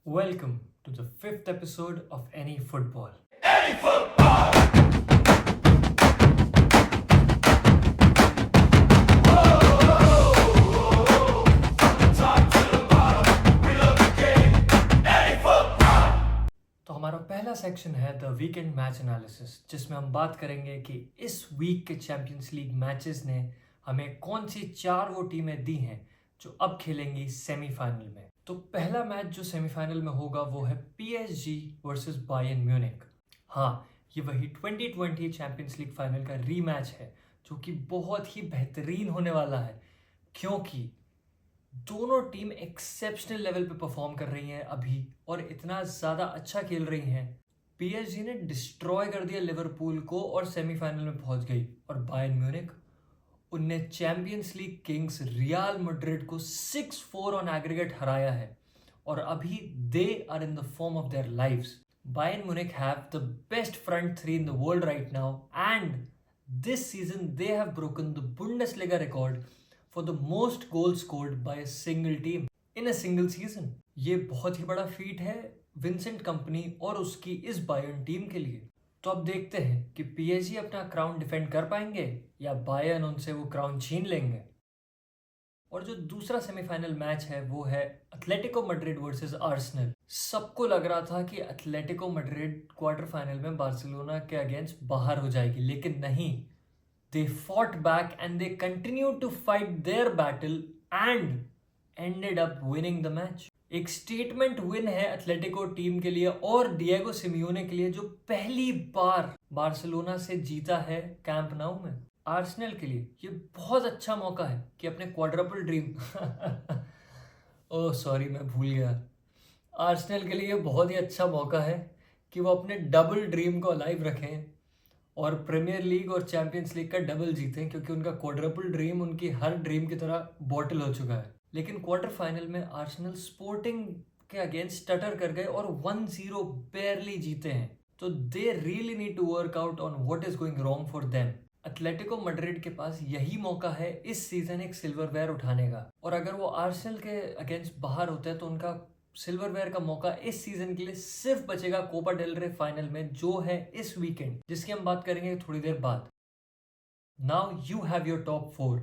Welcome to the fifth episode of Any Football. तो हमारा पहला सेक्शन है द वीकेंड मैच एनालिसिस, जिसमें हम बात करेंगे कि इस वीक के चैंपियंस लीग मैचेस ने हमें कौन सी चार वो टीमें दी हैं जो अब खेलेंगी सेमीफाइनल में। तो पहला मैच जो सेमीफाइनल में होगा वो है पीएसजी वर्सेस बायर्न म्यूनिख। हाँ, ये वही 2020 चैंपियंस लीग फाइनल का रीमैच है जो कि बहुत ही बेहतरीन होने वाला है, क्योंकि दोनों टीम एक्सेप्शनल लेवल पे परफॉर्म कर रही हैं अभी और इतना ज़्यादा अच्छा खेल रही हैं। पीएसजी ने डिस्ट्रॉय कर दिया लिवरपूल को और सेमीफाइनल में पहुंच गई, और बायर्न म्यूनिख उनने Champions League kings Real Madrid को 6-4 ऑन एग्रीगेट हराया है और अभी they are in the form of their lives. Bayern Munich have the best front three in the world right now, and this season they have broken the Bundesliga record for the most goals scored by a single team in a single season. ये बहुत ही बड़ा feet है Vincent company और उसकी इस Bayern team के लिए। तो अब देखते हैं कि पीएसजी अपना क्राउन डिफेंड कर पाएंगे या बायर्न उनसे वो क्राउन छीन लेंगे। और जो दूसरा सेमीफाइनल मैच है वो है एथलेटिको मैड्रिड वर्सेस आर्सेनल। सबको लग रहा था कि एथलेटिको मैड्रिड क्वार्टर फाइनल में बार्सिलोना के अगेंस्ट बाहर हो जाएगी, लेकिन नहीं, they fought back and they continue to fight their battle and ended up winning the match. एक स्टेटमेंट विन है एथलेटिको टीम के लिए और डिएगो सिमियोने के लिए, जो पहली बार बार्सिलोना से जीता है कैंप नाउ में। आर्सेनल के लिए ये बहुत अच्छा मौका है कि अपने क्वाड्रपल ड्रीम ओह सॉरी, मैं भूल गया। आर्सेनल के लिए ये बहुत ही अच्छा मौका है कि वो अपने डबल ड्रीम को अलाइव रखें और प्रीमियर लीग और चैंपियंस लीग का डबल जीतें, क्योंकि उनका क्वाड्रपल ड्रीम उनकी हर ड्रीम की तरह बॉटल हो चुका है। लेकिन क्वार्टर फाइनल में आर्सेनल स्पोर्टिंग के अगेंस्ट स्टटर कर गए और 1-0 बेयरली जीते हैं। तो they really need to work out on what is going wrong for them. Atletico Madrid के पास यही मौका है इस सीजन एक सिल्वरवेयर उठाने का, और अगर वो आर्सेनल के अगेंस्ट बाहर होते हैं तो उनका सिल्वरवेयर का मौका इस सीजन के लिए सिर्फ बचेगा कोपा डेल रे फाइनल में, जो है इस वीकेंड, जिसकी हम बात करेंगे थोड़ी देर बाद। Now you have your top 4,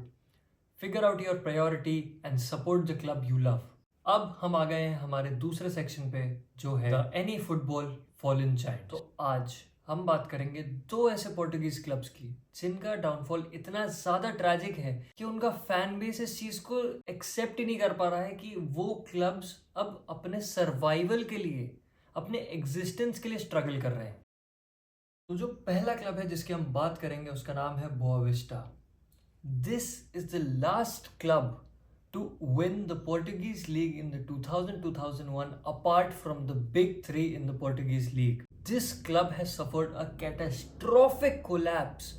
figure out your priority and support the club you love. अब हम आ गए हैं हमारे दूसरे सेक्शन पे, जो है the any football fallen giant. तो आज हम बात करेंगे दो ऐसे पोर्टुगीज क्लब्स की जिनका डाउनफॉल इतना ज्यादा ट्रैजिक है कि उनका फैन बेस इस चीज को एक्सेप्ट ही नहीं कर पा रहा है कि वो क्लब्स अब अपने सर्वाइवल के लिए, अपने एग्जिस्टेंस के लिए स्ट्रगल कर रहे हैं। तो जो पहला क्लब है जिसकी हम बात करेंगे उसका नाम है Boavista. This is the last club to win the Portuguese league in the 2000-2001 apart from the big three in the Portuguese league. This club has suffered a catastrophic collapse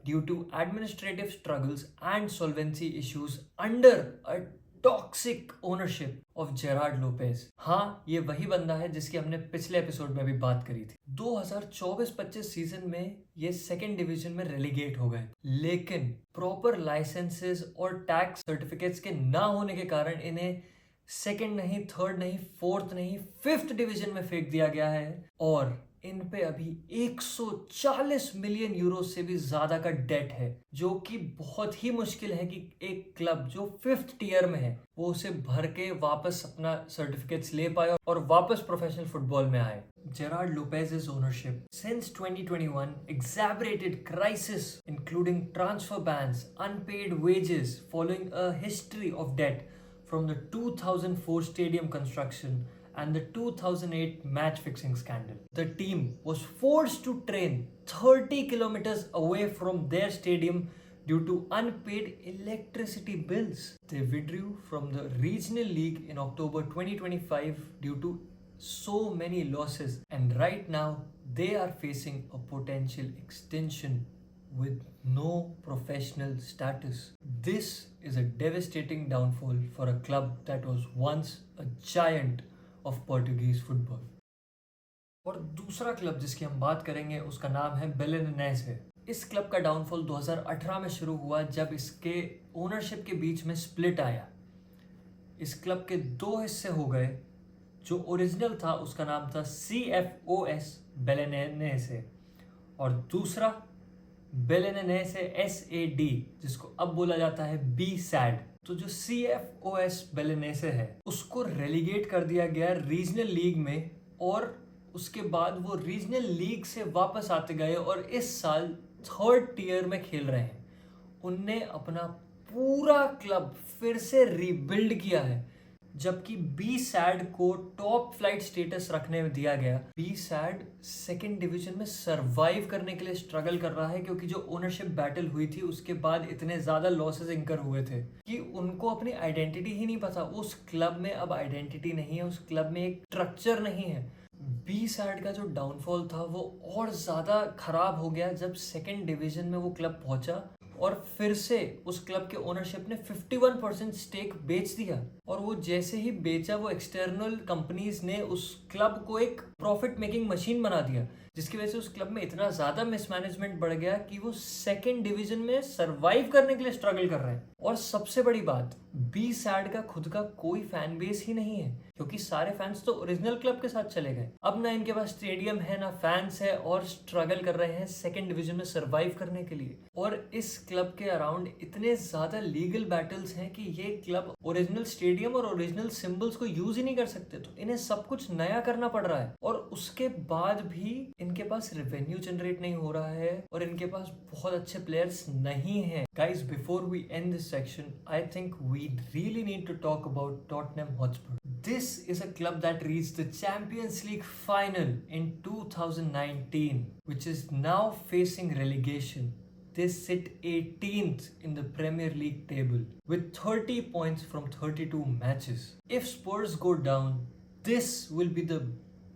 due to administrative struggles and solvency issues under a toxic ownership of Gerard Lopez. हाँ, ये वही बंदा है जिसकी हमने पिछले episode में भी बात करी थी। 2024-25 सीजन में ये सेकेंड डिवीजन में रेलीगेट हो गए, लेकिन प्रॉपर लाइसेंसेस और टैक्स सर्टिफिकेट्स के ना होने के कारण इन्हें सेकेंड नहीं, थर्ड नहीं, फोर्थ नहीं, फिफ्थ डिवीजन में फेंक दिया गया है, और इन पे अभी 140 मिलियन यूरो से भी ज्यादा का डेट है, जो कि बहुत ही मुश्किल है कि एक क्लब जो फिफ्थ टीयर में है वो उसे भर के वापस अपना सर्टिफिकेट्स ले पाए और वापस प्रोफेशनल फुटबॉल में आए। Gerard Lopez's ownership since 2021 exacerbated crisis including transfer bans, unpaid wages following a history of debt from the 2004 stadium construction and the 2008 match fixing scandal. The team was forced to train 30 kilometers away from their stadium due to unpaid electricity bills. They withdrew from the regional league in October 2025 due to so many losses, and right now they are facing a potential extension with no professional status. This is a devastating downfall for a club that was once a giant of Portuguese football. और दूसरा club जिसकी हम बात करेंगे उसका नाम है बेलेनेस है। इस क्लब का डाउनफॉल 2018 में शुरू हुआ जब इसके ओनरशिप के बीच में स्प्लिट आया। इस क्लब के दो हिस्से हो गए, जो ओरिजिनल था उसका नाम था CFOS बेलेनेसे, और दूसरा बेलेनेसे SAD, जिसको अब बोला जाता है BSAD। तो जो CFOS बेलेनेसे है उसको रेलीगेट कर दिया गया रीजनल लीग में, और उसके बाद वो रीजनल लीग से वापस आते गए और इस साल थर्ड टियर में खेल रहे हैं। उनने अपना पूरा क्लब फिर से रीबिल्ड किया है, जबकि बी सैड को टॉप फ्लाइट स्टेटस रखने में दिया गया। बी सैड सेकेंड डिवीजन में सरवाइव करने के लिए स्ट्रगल कर रहा है, क्योंकि जो ओनरशिप बैटल हुई थी उसके बाद इतने ज्यादा लॉसेस इंकर हुए थे कि उनको अपनी आइडेंटिटी ही नहीं पता। उस क्लब में अब आइडेंटिटी नहीं है, उस क्लब में एक स्ट्रक्चर नहीं है। बी सैड का जो डाउनफॉल था वो और ज्यादा खराब हो गया जब सेकेंड डिवीजन में वो क्लब पहुंचा, और फिर से उस क्लब के ओनरशिप ने 51% स्टेक बेच दिया। और वो जैसे ही बेचा, वो एक्सटर्नल कंपनीज ने उस क्लब को एक प्रॉफिट मेकिंग मशीन बना दिया, जिसकी वजह से उस क्लब में इतना ज्यादा मिसमैनेजमेंट बढ़ गया कि वो सेकेंड डिवीजन में सरवाइव करने के लिए स्ट्रगल कर रहे हैं। और सबसे बड़ी बात, बी सैड का खुद का कोई फैन बेस ही नहीं है, क्योंकि सारे फैंस तो ओरिजिनल क्लब के साथ चले गए। अब ना इनके पास स्टेडियम है ना फैंस है, और स्ट्रगल कर रहे हैं सेकेंड डिवीजन में सरवाइव करने के लिए। और इस क्लब के अराउंड इतने ज्यादा लीगल बैटल्स हैं कि ये क्लब ओरिजिनल स्टेडियम और ओरिजिनल सिंबल्स को यूज ही नहीं कर सकते, तो इन्हें सब कुछ नया करना पड़ रहा है। और उसके बाद भी इनके पास रेवेन्यू जनरेट नहीं हो रहा है, और इनके पास बहुत अच्छे प्लेयर्स नहीं है। Guys, before we end this section, I think we really need to talk about Tottenham Hotspur. This is a club that reached the Champions League final in 2019, which is now facing relegation. They sit 18th in the Premier League table with 30 points from 32 matches. If Spurs go down, this will be the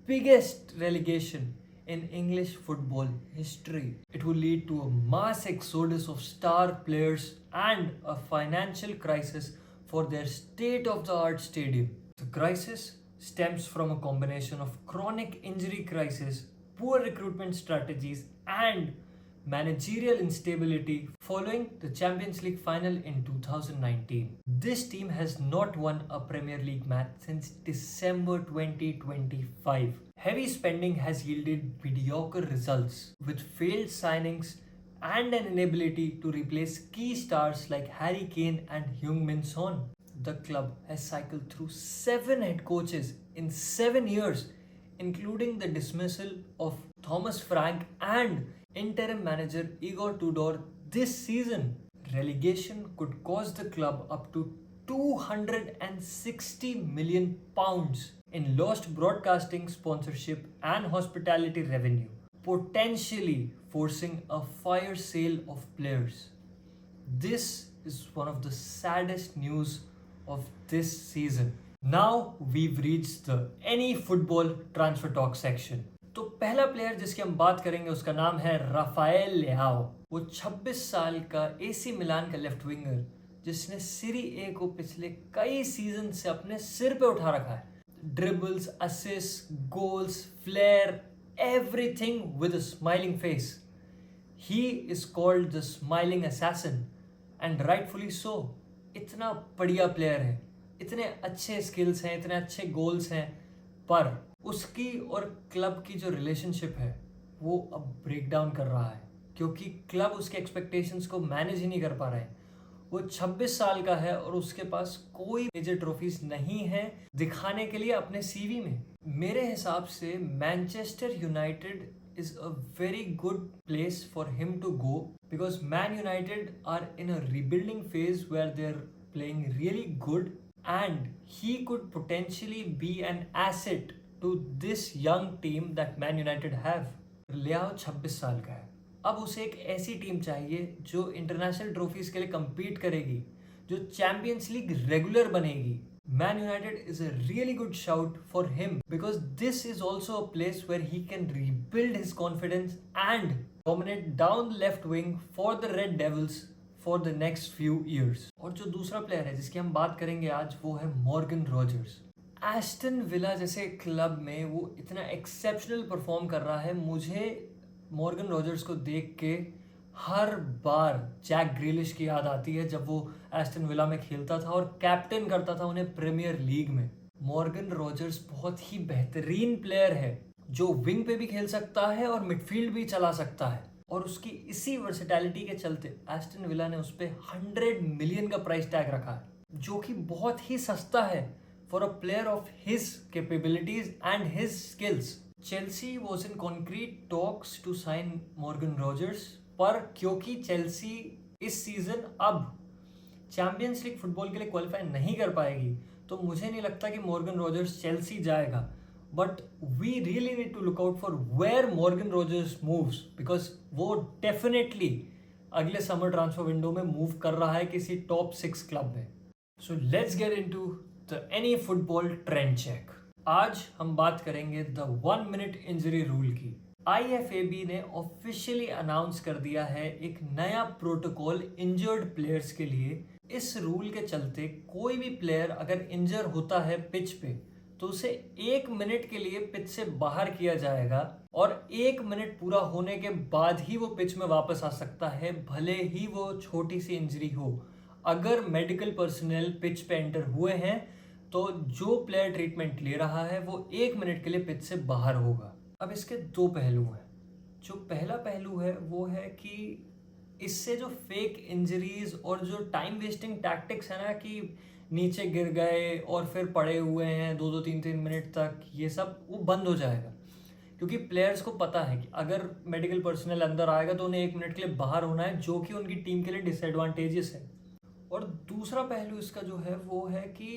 biggest relegation in English football history. It will lead to a mass exodus of star players and a financial crisis for their state-of-the-art stadium. The crisis stems from a combination of chronic injury crisis, poor recruitment strategies, and managerial instability following the Champions League final in 2019. This team has not won a Premier League match since December 2025. Heavy spending has yielded mediocre results, with failed signings and an inability to replace key stars like Harry Kane and Heung-min Son. The club has cycled through 7 head coaches in 7 years, including the dismissal of Thomas Frank and interim manager Igor Tudor this season. Relegation could cost the club up to £260 million in lost broadcasting, sponsorship, and hospitality revenue, potentially forcing a fire sale of players. This is one of the saddest news of this season. Now we've reached the any football transfer talk section. तो पहला player जिसकी हम बात करेंगे उसका नाम है Rafael लेआओ। वो 26 साल का AC मिलान का लेफ्ट विंगर, जिसने सीरी ए को पिछले कई सीजन से अपने सिर पे उठा रखा है। Dribbles, assist, goals, flair, everything with a smiling face. He is called the smiling assassin, and rightfully so. इतना बढ़िया प्लेयर है, इतने अच्छे स्किल्स हैं, इतने अच्छे गोल्स हैं, पर उसकी और क्लब की जो रिलेशनशिप है वो अब ब्रेक डाउन कर रहा है, क्योंकि क्लब उसके एक्सपेक्टेशंस को मैनेज ही नहीं कर पा रहे हैं। वो 26 साल का है और उसके पास कोई मेजर ट्रॉफीज नहीं है दिखाने के लिए अपने सीवी में। मेरे हिसाब से Manchester United is a very good place for him to go, because Man United are in a rebuilding phase where they're playing really good, and he could potentially be an asset to this young team that Man United have. लियाओ 26 साल का है, अब उसे एक ऐसी team चाहिए जो international trophies के लिए compete करेगी, जो चैंपियंस लीग रेगुलर बनेगी। Man United is a really good shout for him, because this is also a place where he can rebuild his confidence and dominate down the left wing for the Red Devils for the next few years. और जो दूसरा player है जिसकी हम बात करेंगे आज, वो है मॉर्गन रॉजर्स। एस्टन विला जैसे क्लब में वो इतना एक्सेप्शनल परफॉर्म कर रहा है। मुझे मॉर्गन रॉजर्स को देख के हर बार जैक ग्रिलिश की याद आती है, जब वो एस्टन विला में खेलता था और कैप्टन करता था उन्हें प्रीमियर लीग में। मॉर्गन रोजर्स बहुत ही बेहतरीन प्लेयर है जो विंग पे भी खेल सकता है और मिडफील्ड भी चला सकता है, और उसकी इसी वर्सेटैलिटी के चलते एस्टन विला ने उस पर 100 मिलियन का प्राइस टैग रखा है, जो कि बहुत ही सस्ता है for a player of his capabilities and his skills. Chelsea was in concrete talks to sign Morgan Rogers, पर क्योंकि चेल्सी इस सीजन अब चैंपियंस लीग फुटबॉल के लिए क्वालिफाई नहीं कर पाएगी, तो मुझे नहीं लगता कि मॉर्गन रोजर्स चेल्सी जाएगा। But we really need to look out for where Morgan Rogers moves, because वो डेफिनेटली अगले समर ट्रांसफर विंडो में मूव कर रहा है किसी टॉप 6 क्लब में। So let's get into the any football trend check. आज हम बात करेंगे द 1 मिनट इंजरी रूल की। IFAB ने ऑफिशियली अनाउंस कर दिया है एक नया प्रोटोकॉल इंजर्ड प्लेयर्स के लिए। इस रूल के चलते कोई भी प्लेयर अगर इंजर होता है पिच पे, तो उसे 1 मिनट के लिए पिच से बाहर किया जाएगा, और 1 मिनट पूरा होने के बाद ही वो पिच में वापस आ सकता है, भले ही वो छोटी सी इंजरी हो। अगर मेडिकल पर्सनल पिच पे एंटर हुए हैं तो जो प्लेयर ट्रीटमेंट ले रहा है वो 1 मिनट के लिए पिच से बाहर होगा। अब इसके 2 पहलू हैं। जो पहला पहलू है वो है कि इससे जो फेक इंजरीज और जो टाइम वेस्टिंग टैक्टिक्स है ना, कि नीचे गिर गए और फिर पड़े हुए हैं 2-2 3-3 मिनट तक, ये सब वो बंद हो जाएगा। क्योंकि प्लेयर्स को पता है कि अगर मेडिकल पर्सनल अंदर आएगा तो उन्हें 1 मिनट के लिए बाहर होना है, जो कि उनकी टीम के लिए डिसएडवांटेजेस है। और दूसरा पहलू इसका जो है वो है कि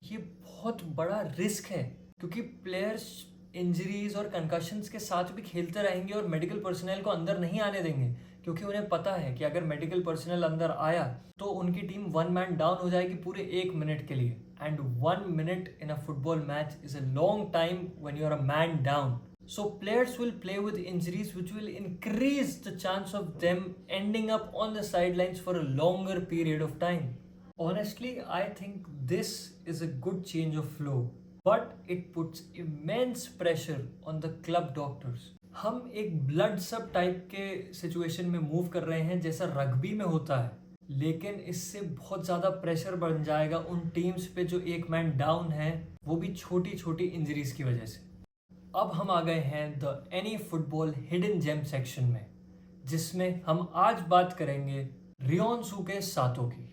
ये बहुत बड़ा रिस्क है, क्योंकि प्लेयर्स इंजरीज और कंकशंस के साथ भी खेलते रहेंगे और मेडिकल पर्सनल को अंदर नहीं आने देंगे, क्योंकि उन्हें पता है कि अगर मेडिकल पर्सनल अंदर आया तो उनकी टीम 1 मैन डाउन हो जाएगी पूरे 1 मिनट के लिए। And 1 minute in a football match is a long time when you are a man down. So players will play with injuries which will increase the chance of them ending up on the sidelines for a longer period of time. Honestly, I think this is a good change of flow, but it puts immense pressure on the club doctors. हम एक blood सब type के situation में move कर रहे हैं जैसा rugby में होता है, लेकिन इससे बहुत ज़्यादा प्रेशर बढ़ जाएगा उन टीम्स पे जो 1 मैन डाउन है, वो भी छोटी छोटी इंजरीज की वजह से। अब हम आ गए हैं the any football hidden gem section में, जिसमें हम आज बात करेंगे रियोनसुके सातो की,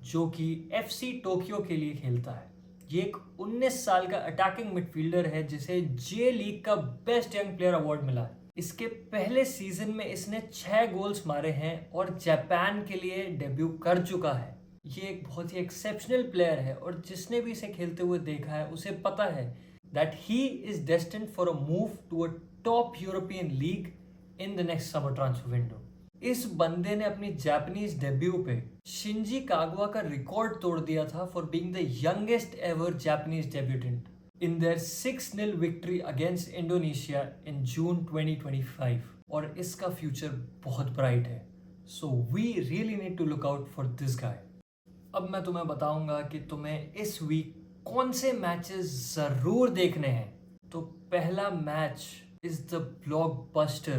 जो कि FC टोक्यो के लिए खेलता है। ये एक 19 साल का अटैकिंग मिडफील्डर है जिसे जे लीग का बेस्ट यंग प्लेयर अवार्ड मिला है। इसके पहले सीजन में इसने 6 गोल्स मारे हैं और जापान के लिए डेब्यू कर चुका है। ये एक बहुत ही एक्सेप्शनल प्लेयर है, और जिसने भी इसे खेलते हुए देखा है उसे पता है that he is destined for a move to a top European league in the next summer transfer window. इस बंदे ने अपनी जापानीज डेब्यू पे शिंजी कागवा का रिकॉर्ड तोड़ दिया था for being the youngest ever Japanese debutant in their 6-0 victory against Indonesia in June 2025, और इसका फ्यूचर बहुत ब्राइट है। So we really need to look out for this guy. अब मैं तुम्हें बताऊंगा कि तुम्हें इस वीक कौन से मैचेस जरूर देखने हैं। तो पहला match is the blockbuster,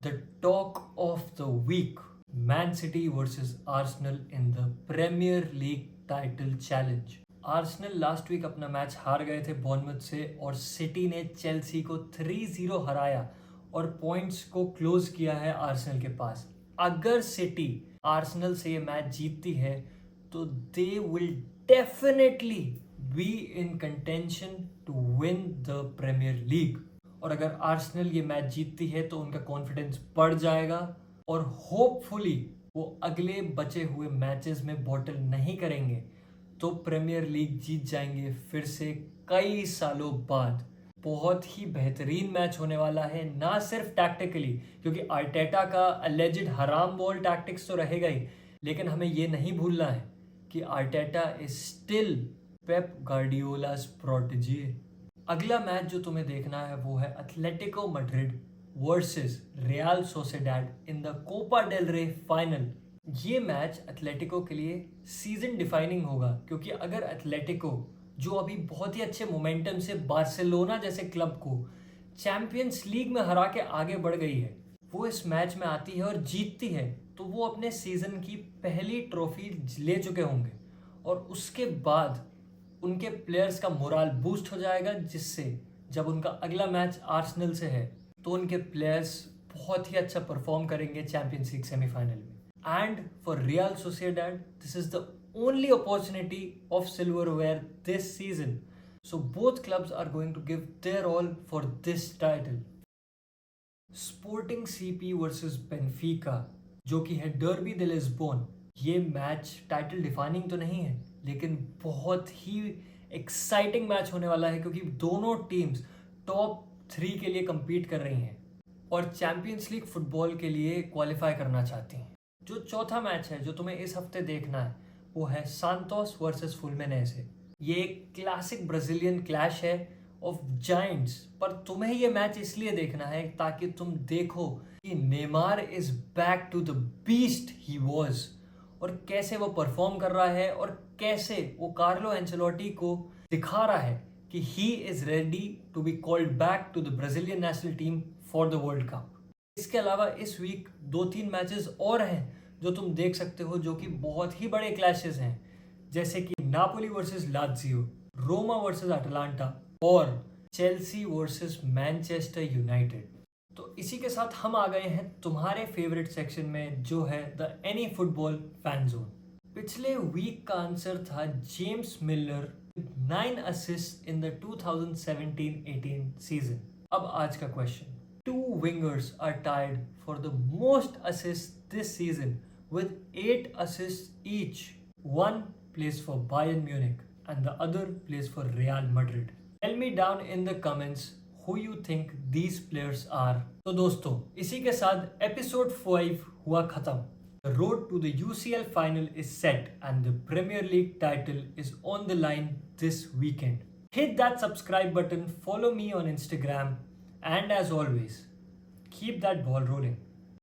the talk of the week, Man City versus Arsenal in the Premier League title challenge. Arsenal last week अपना मैच हार गए थे बॉर्नमथ से, और सिटी ने चेल्सी को 3-0 हराया और पॉइंट्स को क्लोज किया है आर्सेनल के पास। अगर सिटी आर्सेनल से ये मैच जीतती है तो they will definitely be in contention to win the Premier League। और अगर आर्सेनल ये मैच जीतती है तो उनका कॉन्फिडेंस बढ़ जाएगा, और होपफुली वो अगले बचे हुए मैचेस में बॉटल नहीं करेंगे तो प्रीमियर लीग जीत जाएंगे फिर से कई सालों बाद। बहुत ही बेहतरीन मैच होने वाला है, ना सिर्फ टैक्टिकली, क्योंकि आर्टेटा का अलेजिड हराम बॉल टैक्टिक्स तो रहेगा ही, लेकिन हमें ये नहीं भूलना है कि Arteta is still Pep Guardiola's protege. अगला मैच जो तुम्हें देखना है वो है Atletico Madrid versus Real Sociedad in the Copa del Rey final. ये मैच एथलेटिको के लिए सीजन डिफाइनिंग होगा, क्योंकि अगर एथलेटिको, जो अभी बहुत ही अच्छे मोमेंटम से बार्सिलोना जैसे क्लब को चैंपियंस लीग में हरा के आगे बढ़ गई है, वो इस मैच में आती है और जीतती है, तो वो अपने सीजन की पहली ट्रॉफी ले चुके होंगे, और उसके बाद उनके प्लेयर्स का मोराल बूस्ट हो जाएगा, जिससे जब उनका अगला मैच आर्सेनल से है तो उनके प्लेयर्स बहुत ही अच्छा परफॉर्म करेंगे चैंपियंस लीग सेमीफाइनल में. And for real Sociedad this is the only opportunity of silverware this season. So both clubs are going to give their all for this title. Sporting CP versus Benfica, जो कि है derby दे लिस्बोन. ये match title defining तो नहीं है, लेकिन बहुत ही exciting match होने वाला है, क्योंकि दोनों टीम्स टॉप 3 के लिए compete कर रही हैं और चैंपियंस लीग फुटबॉल के लिए क्वालिफाई करना चाहती हैं. जो चौथा मैच है जो तुम्हें इस हफ्ते देखना है वो है सांतोस वर्सेस फुलमेनेसे. ये एक क्लासिक ब्राजीलियन क्लैश है ऑफ जायंट्स, पर तुम्हें ये मैच इसलिए देखना है ताकि तुम देखो कि Neymar is back to the beast he was, और कैसे वो परफॉर्म कर रहा है और कैसे वो कार्लो एंचेलोटी को दिखा रहा है कि he is ready to be called back to the Brazilian national team for the World Cup. इसके अलावा इस वीक 2-3 मैचेस और हैं जो तुम देख सकते हो, जो कि बहुत ही बड़े क्लैशेस हैं, जैसे कि Napoli versus Lazio, Roma versus Atalanta और चेल्सी वर्सेस मैनचेस्टर यूनाइटेड. तो इसी के साथ हम आ गए हैं तुम्हारे फेवरेट सेक्शन में, जो है the any football fan zone. पिछले वीक का आंसर था James Miller 9 assist in the 2017-18 season. अब आज का question. Two wingers are tied for the most assists this season with 8 assists each. One plays for Bayern Munich and the other plays for Real Madrid. Tell me down in the comments who you think these players are. तो दोस्तों, इसी के साथ episode 5 हुआ खत्म. The road to the UCL final is set and the Premier League title is on the line this weekend. Hit that subscribe button, follow me on Instagram, and as always, keep that ball rolling.